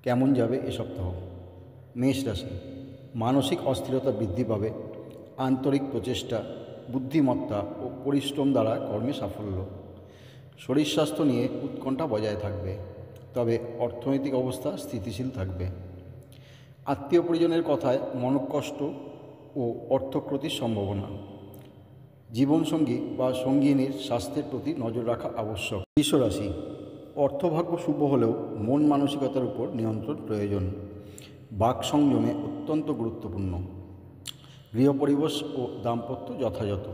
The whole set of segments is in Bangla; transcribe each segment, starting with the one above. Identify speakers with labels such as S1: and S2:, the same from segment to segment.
S1: কেমন যাবে এ সপ্তাহ? মেষ রাশি, মানসিক অস্থিরতা বৃদ্ধি পাবে। আন্তরিক প্রচেষ্টা, বুদ্ধিমত্তা ও পরিশ্রম দ্বারা কর্মে সাফল্য। শরীর স্বাস্থ্য নিয়ে উৎকণ্ঠা বজায় থাকবে, তবে অর্থনৈতিক অবস্থা স্থিতিশীল থাকবে। আত্মীয় পরিজনের কথায় মনোকষ্ট ও অর্থক্ষতির সম্ভাবনা। জীবনসঙ্গী বা সঙ্গিনীর স্বাস্থ্যের প্রতি নজর রাখা আবশ্যক। বৃষ রাশি, অর্থভাগ্য শুভ হলেও মন মানসিকতার উপর নিয়ন্ত্রণ প্রয়োজন। বাক সংযমে অত্যন্ত গুরুত্বপূর্ণ। গৃহপরিবেশ ও দাম্পত্য যথাযথ।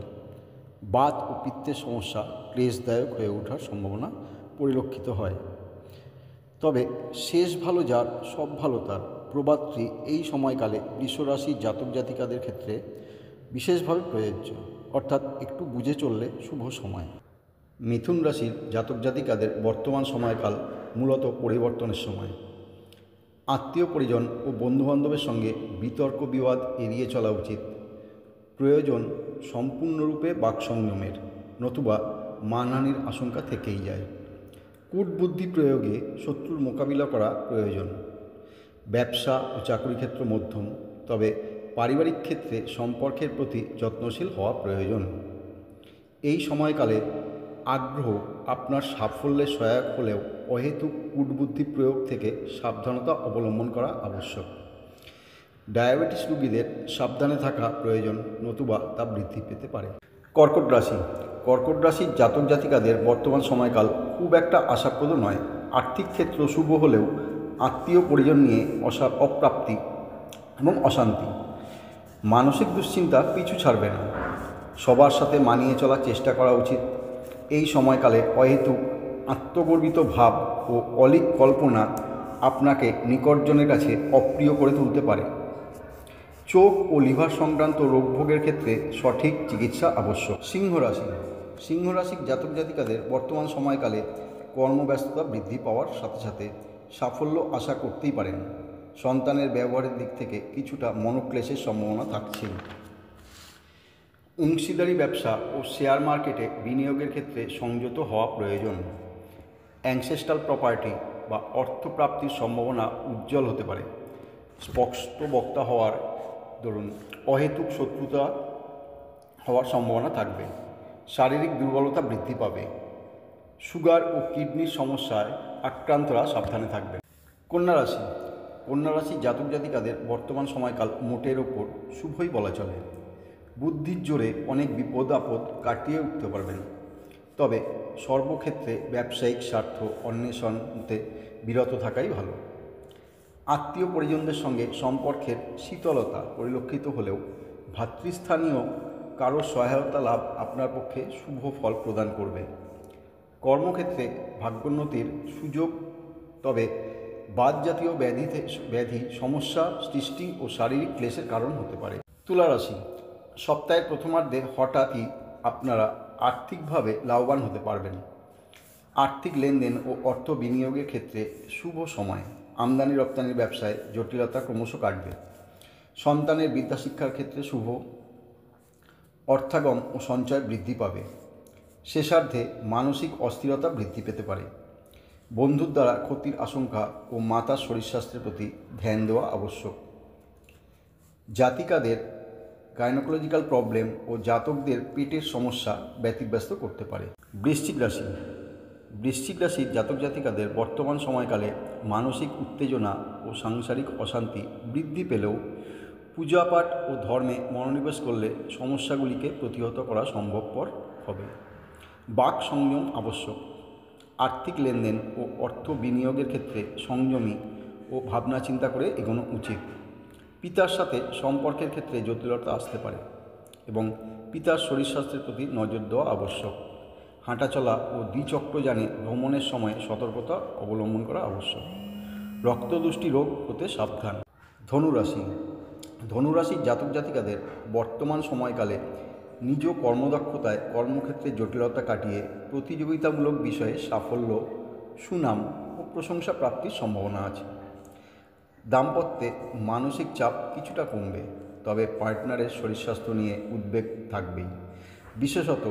S1: বাত ও পিত্তের সমস্যা ক্লেশদায়ক হয়ে ওঠার সম্ভাবনা পরিলক্ষিত হয়। তবে শেষ ভালো যার সব ভালো তার প্রবাদটি এই সময়কালে বৃষরাশির জাতক জাতিকাদের ক্ষেত্রে বিশেষভাবে প্রযোজ্য, অর্থাৎ একটু বুঝে চললে শুভ সময়। মিথুন রাশির জাতক জাতিকাদের বর্তমান সময়কাল মূলত পরিবর্তনের সময়। আত্মীয় পরিজন ও বন্ধুবান্ধবের সঙ্গে বিতর্ক বিবাদ এড়িয়ে চলা উচিত। প্রয়োজন সম্পূর্ণরূপে বাকসংযমের, নতুবা মানহানির আশঙ্কা থেকেই যায়। কূটবুদ্ধি প্রয়োগে শত্রুর মোকাবিলা করা প্রয়োজন। ব্যবসা ও চাকরি ক্ষেত্র মধ্যম, তবে পারিবারিক ক্ষেত্রে সম্পর্কের প্রতি যত্নশীল হওয়া প্রয়োজন। এই সময়কালে আগ্রহ আপনার সাফল্যে সহায়ক হলেও অহেতুক কূটবুদ্ধি প্রয়োগ থেকে সাবধানতা অবলম্বন করা আবশ্যক। ডায়াবেটিস রোগীদের সাবধানে থাকা প্রয়োজন, নতুবা তা বৃদ্ধি পেতে পারে। কর্কট রাশি, কর্কট রাশির জাতক জাতিকাদের বর্তমান সময়কাল খুব একটা আশাপ্রদ নয়। আর্থিক ক্ষেত্র শুভ হলেও আত্মীয় পরিজন নিয়ে অপ্রাপ্তি এবং অশান্তি। মানসিক দুশ্চিন্তা পিছু ছাড়বে না। সবার সাথে মানিয়ে চলার চেষ্টা করা উচিত। এই সময়কালে অহেতুক আত্মগর্বিত ভাব ও অলীক কল্পনা আপনাকে নিকটজনের কাছে অপ্রিয় করে তুলতে পারে। চোখ ও লিভার সংক্রান্ত রোগভোগের ক্ষেত্রে সঠিক চিকিৎসা আবশ্যক। সিংহ রাশি, সিংহ রাশির জাতক জাতিকাদের বর্তমান সময়কালে কর্মব্যস্ততা বৃদ্ধি পাওয়ার সাথে সাথে সাফল্য আশা করতেই পারেন। সন্তানের ব্যবহারের দিক থেকে কিছুটা মনোক্লেশের সম্ভাবনা থাকছে। অংশীদারি ব্যবসা ও শেয়ার মার্কেটে বিনিয়োগের ক্ষেত্রে সংযত হওয়া প্রয়োজন। অ্যানসেস্ট্রাল প্রপার্টি বা অর্থপ্রাপ্তির সম্ভাবনা উজ্জ্বল হতে পারে। স্পষ্ট বক্তা হওয়ার দরুন অহেতুক শত্রুতা হওয়ার সম্ভাবনা থাকবে। শারীরিক দুর্বলতা বৃদ্ধি পাবে। সুগার ও কিডনির সমস্যায় আক্রান্তরা সাবধানে থাকবে। কন্যা রাশি, কন্যা রাশির জাতক জাতিকাদের বর্তমান সময়কাল মোটের ওপর শুভই বলা চলে। বুদ্ধির জোরে অনেক বিপদ আপদ কাটিয়ে উঠতে পারবেন, তবে সর্বক্ষেত্রে ব্যবসায়িক স্বার্থ অন্বেষণতে বিরত থাকাই ভালো। আত্মীয় পরিজনদের সঙ্গে সম্পর্কের শীতলতা পরিলক্ষিত হলেও ভাতৃস্থানীয় কারো সহায়তা লাভ আপনার পক্ষে শুভ ফল প্রদান করবে। কর্মক্ষেত্রে ভাগ্যোন্নতির সুযোগ, তবে বাতজাতীয় ব্যাধি সমস্যা সৃষ্টি ও শারীরিক ক্লেশের কারণ হতে পারে। তুলা রাশি, সপ্তাহের প্রথমার্ধে হঠাৎই আপনারা আর্থিকভাবে লাভবান হতে পারবেন। আর্থিক লেনদেন ও অর্থ বিনিয়োগের ক্ষেত্রে শুভ সময়। আমদানি রপ্তানির ব্যবসায় জটিলতা ক্রমশ কাটবে। সন্তানের বিদ্যাশিক্ষার ক্ষেত্রে শুভ। অর্থাগম ও সঞ্চয় বৃদ্ধি পাবে। শেষার্ধে মানসিক অস্থিরতা বৃদ্ধি পেতে পারে। বন্ধুর দ্বারা ক্ষতির আশঙ্কা ও মাতার শরীর স্বাস্থ্যের প্রতি ধ্যান দেওয়া আবশ্যক। জাতিকাদের গাইনোকোলজিক্যাল প্রবলেম ও জাতকদের পেটের সমস্যা ব্যতিব্যস্ত করতে পারে। বৃশ্চিক রাশি, বৃশ্চিক রাশির জাতক জাতিকাদের বর্তমান সময়কালে মানসিক উত্তেজনা ও সাংসারিক অশান্তি বৃদ্ধি পেলেও পূজাপাঠ ও ধর্মে মনোনিবেশ করলে সমস্যাগুলিকে প্রতিহত করা সম্ভবপর হবে। বাক সংযম আবশ্যক। আর্থিক লেনদেন ও অর্থ বিনিয়োগের ক্ষেত্রে সংযমী ও ভাবনা চিন্তা করে এগোনো উচিত। পিতার সাথে সম্পর্কের ক্ষেত্রে জটিলতা আসতে পারে এবং পিতার শরীর স্বাস্থ্যের প্রতি নজর দেওয়া আবশ্যক। হাঁটাচলা ও দ্বিচক্রযানে ভ্রমণের সময় সতর্কতা অবলম্বন করা আবশ্যক। রক্তদুষ্টি রোগ হতে সাবধান। ধনুরাশি, ধনুরাশির জাতক জাতিকাদের বর্তমান সময়কালে নিজ কর্মদক্ষতায় কর্মক্ষেত্রে জটিলতা কাটিয়ে প্রতিযোগিতামূলক বিষয়ে সাফল্য, সুনাম ও প্রশংসা প্রাপ্তির সম্ভাবনা আছে। দাম্পত্যে মানসিক চাপ কিছুটা কমবে, তবে পার্টনারের শরীর স্বাস্থ্য নিয়ে উদ্বেগ থাকবেই। বিশেষত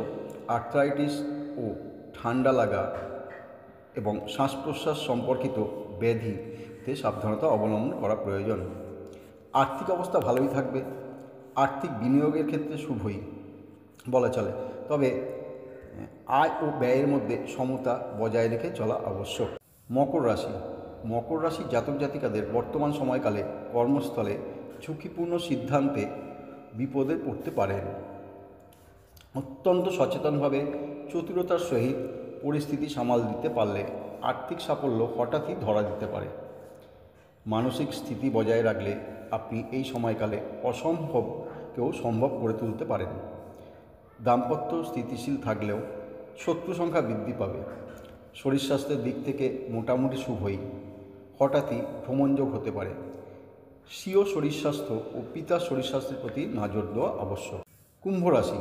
S1: আর্থ্রাইটিস ও ঠান্ডা লাগা এবং শ্বাস প্রশ্বাস সম্পর্কিত ব্যাধি ক্ষেত্রে সাবধানতা অবলম্বন করা প্রয়োজন। আর্থিক অবস্থা ভালোই থাকবে, আর্থিক বিনিয়োগের ক্ষেত্রে শুভই বলা চলে, তবে আয় ও ব্যয়ের মধ্যে সমতা বজায় রেখে চলা আবশ্যক। মকর রাশি। মকর রাশির জাতক জাতিকাদের বর্তমান সময়কালে কর্মস্থলে ঝুঁকিপূর্ণ সিদ্ধান্তে বিপদে পড়তে পারেন। অত্যন্ত সচেতনভাবে চতুরতার সহিত পরিস্থিতি সামাল দিতে পারলে আর্থিক সাফল্য হঠাৎই ধরা দিতে পারে। মানসিক স্থিতি বজায় রাখলে আপনি এই সময়কালে অসম্ভবকেও সম্ভব করে তুলতে পারেন। দাম্পত্য স্থিতিশীল থাকলেও শত্রু সংখ্যা বৃদ্ধি পাবে। শরীর স্বাস্থ্যের দিক থেকে মোটামুটি শুভই, হঠাৎই ভ্রমণযোগ হতে পারে। স্বীয় শরীর স্বাস্থ্য ও পিতার শরীর স্বাস্থ্যের প্রতি নজর দেওয়া আবশ্যক। কুম্ভ রাশি।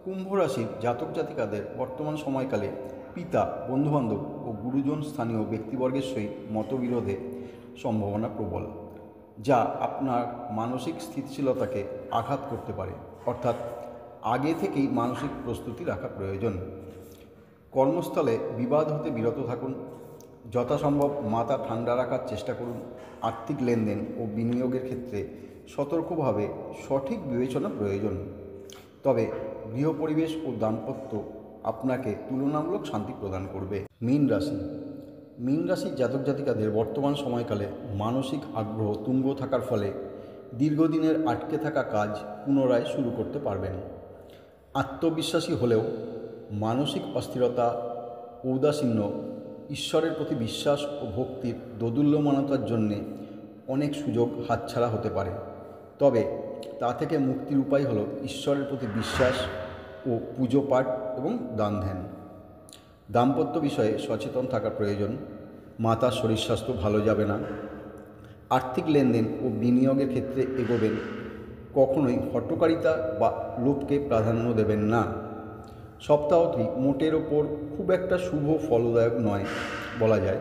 S1: কুম্ভ রাশির জাতক জাতিকাদের বর্তমান সময়কালে পিতা, বন্ধুবান্ধব ও গুরুজন স্থানীয় ব্যক্তিবর্গের সহিত মতবিরোধে সম্ভাবনা প্রবল, যা আপনার মানসিক স্থিতিশীলতাকে আঘাত করতে পারে। অর্থাৎ আগে থেকেই মানসিক প্রস্তুতি রাখা প্রয়োজন। কর্মস্থলে বিবাদ হতে বিরত থাকুন। যথাসম্ভব মাথা ঠান্ডা রাখার চেষ্টা করুন। আর্থিক লেনদেন ও বিনিয়োগের ক্ষেত্রে সতর্কভাবে সঠিক বিবেচনা প্রয়োজন। তবে গৃহ পরিবেশ ও দাম্পত্য আপনাকে তুলনামূলক শান্তি প্রদান করবে। মীন রাশি। মীন রাশির জাতক জাতিকাদের বর্তমান সময়কালে মানসিক আগ্রহ তুঙ্গ থাকার ফলে দীর্ঘদিনের আটকে থাকা কাজ পুনরায় শুরু করতে পারবেন। আত্মবিশ্বাসী হলেও মানসিক অস্থিরতা, ঔদাসীন্য, ঈশ্বরের প্রতি বিশ্বাস ও ভক্তির দোদুল্যমানতার জন্যে অনেক সুযোগ হাতছাড়া হতে পারে। তবে তা থেকে মুক্তির উপায় হলো ঈশ্বরের প্রতি বিশ্বাস ও পুজো পাঠ এবং দান ধ্যান। দাম্পত্য বিষয়ে সচেতন থাকা প্রয়োজন। মাতার শরীর স্বাস্থ্য ভালো যাবে না। আর্থিক লেনদেন ও বিনিয়োগের ক্ষেত্রে এগোবেন। কখনোই হঠকারিতা বা লোভকে প্রাধান্য দেবেন না। সপ্তাহটি মোটের ওপর খুব একটা শুভ ফলদায়ক নয় বলা যায়।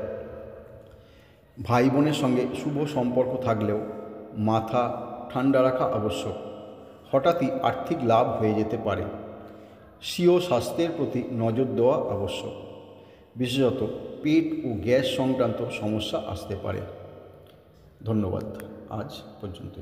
S1: ভাই বোনের সঙ্গে শুভ সম্পর্ক থাকলেও মাথা ঠান্ডা রাখা আবশ্যক। হঠাৎই আর্থিক লাভ হয়ে যেতে পারে। স্বীয় স্বাস্থ্যের প্রতি নজর দেওয়া আবশ্যক। বিশেষত পেট ও গ্যাস সংক্রান্ত সমস্যা আসতে পারে। ধন্যবাদ। আজ পর্যন্তই।